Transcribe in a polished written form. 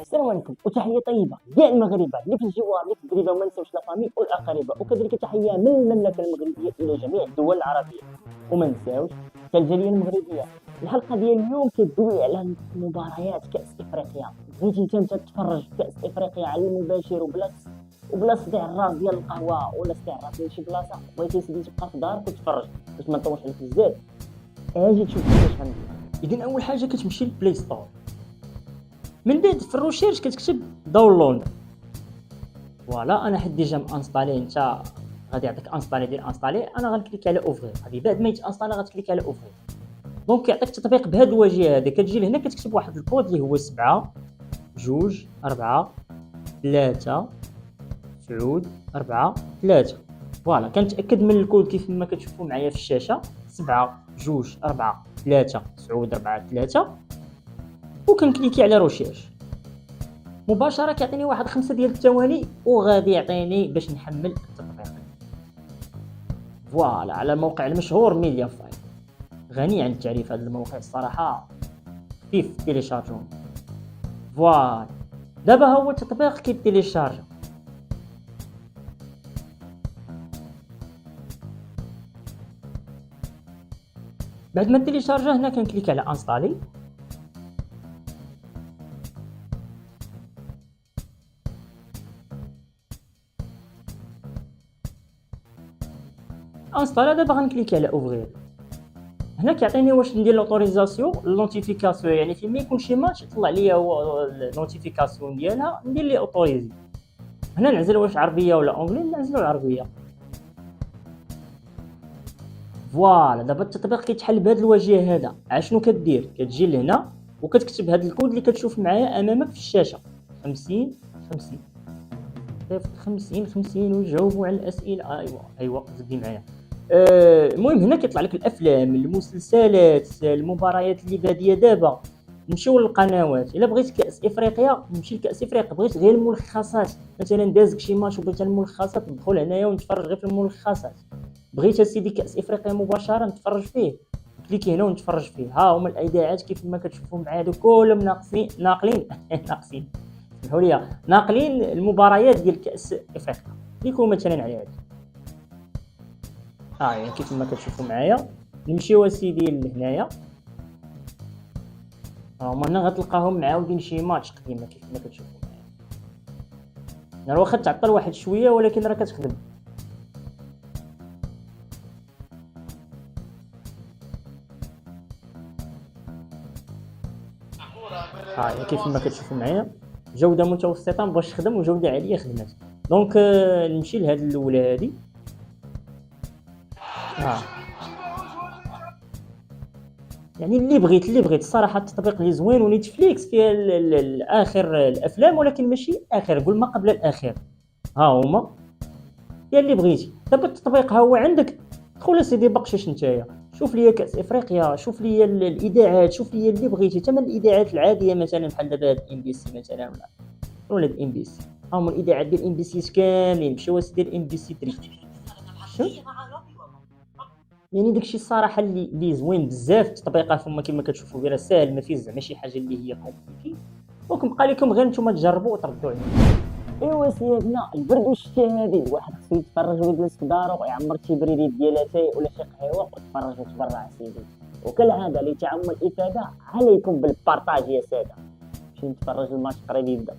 السلام عليكم وتحيه طيبه كاع المغاربه اللي في الجوار اللي في الدريبه وما نساوش لا فامي والاقاربه، وكذلك تحيه من المملكه المغربيه الى جميع الدول العربيه وما نساوش حتى الجاليه المغربيه. الحلقه ديال اليوم كتدوي على مباريات كاس افريقيا. بغيتي انت تتفرج في كاس افريقيا على المباشر وبلا صداع الراس ديال القهوه ولا صداع الراس ديال شي بلاصه، بغيتي سيدي تبقى في دارك وتتفرج باش ما نطولش عليك بزاف. اجي تشوف كيفاش غندير. اذا اول حاجه كتمشي للبلاي ستور، من بعد في الروشيرش كتكتب داونلود. فوالا انا حد ديجا مانستالي، انت غادي يعطيك انستالي دير انستالي، انا غنكليك على اوفري. غادي بعد ما يتانستالي غتكليك على اوفري، دونك يعطيك التطبيق بهذا الواجهه هذا. كتجي لهنا كتكتب واحد الكود اللي هو 7 2 4 3 9 4 3. فوالا كنتاكد من الكود كيف ما كتشوفوا معايا في الشاشه، 7 2 4 3 9 4 3، وكنكليكي على روشيرش مباشره. كيعطيني واحد 5 ديال الثواني وغادي يعطيني باش نحمل التطبيق. فوالا على الموقع المشهور ميديا فايل، غني عن التعريف هذا الموقع الصراحه، خفيف تيليشارجون. فوالا دابا هو التطبيق كيتيليشارج. بعد ما تيليشارجا هنا كنكليك على انستالي. انستالا. دابا غنكليكي على اوفرير. هنا كيعطيني واش ندير لوطوريزاسيون لونتيفيكاسيون، يعني فين ما يكون شي ماتش يطلع ليا هو النوتيفيكاسيون ديالها، ندير لي اوتوريزي. هنا نعزل واش عربيه ولا اونغلي، نعزلو العربيه. فوالا دابا التطبيق كيتحل بهذا الواجهه هذا. اشنو كدير؟ كتجي لهنا وكتكتب هذا الكود اللي كتشوف معايا امامك في الشاشه، 50 50 50 50 وجاوبوا على الاسئله. ايوا زدي معايا. المهم هنا كيطلع لك الافلام، المسلسلات، المباريات اللي باديه دابا. نمشيو للقنوات. الا بغيت كاس افريقيا نمشي لكاس افريقيا، بغيت غير الملخصات مثلا دازك شي ماتش وبغيت الملخصات ندخل هنايا ونتفرج غير في الملخصات. بغيت سيدي كاس افريقيا مباشره نتفرج فيه، كليكي هنا ونتفرج فيه. ها هما الاذاعات كيف ما كتشوفوا معايا هادو كلهم ناقلين سمحوا لي، ناقلين المباريات ديال كاس افريقيا. كليكو مثلا على هذا. يعني كيف ما كتشوفوا معايا نمشيو اسيدي لهنايا. هما هنا غتلقاهم معاودين شي ماتش قديمه كيف ما كتشوفوا معايا. انا واخا تعطل واحد شويه ولكن راه كتخدم. كيف ما كتشوفوا معايا جوده متوسطه مبغاش تخدم وجوده عاليه خدمات. دونك نمشي لهاد الاولى هادي. يعني اللي بغيت الصراحه التطبيق اللي زوين، ونيتفليكس فيها الاخر الافلام ولكن ماشي اخر، قول ما قبل الاخير. ها هما يا اللي بغيتي. دابا التطبيق ها هو عندك، دخل سيدي بقشش نتايا، شوف لي كاس افريقيا، شوف لي الاذاعات، شوف لي اللي بغيتي، تما الاذاعات العاديه مثلا بحال دابا ام بي سي مثلا ولا ام بي سي. ها هما الاذاعات ديال ام بي سي كاملين، مشيو سيدي ام بي سي 3. يعني داكشي الصراحه اللي زوين بزاف. التطبيقات هما كما كتشوفوا غير ساهل، ما فيه زعما شي حاجه اللي هي كومبليكي. دونك بقى لكم غير نتوما تجربوا وتردوا عليا. ايوا سيدنا، البرد والشتاء هذه الواحد خصو يتفرج ويجلس في دارو ويعمر شي بريديت ديال اتاي ولا شي قهوه ويتفرج ويتبرع سيدي. وكالعاده لتعم الافاده عليكم بالبارطاج يا ساده. نمشي نتفرج الماتش قريب يبدا.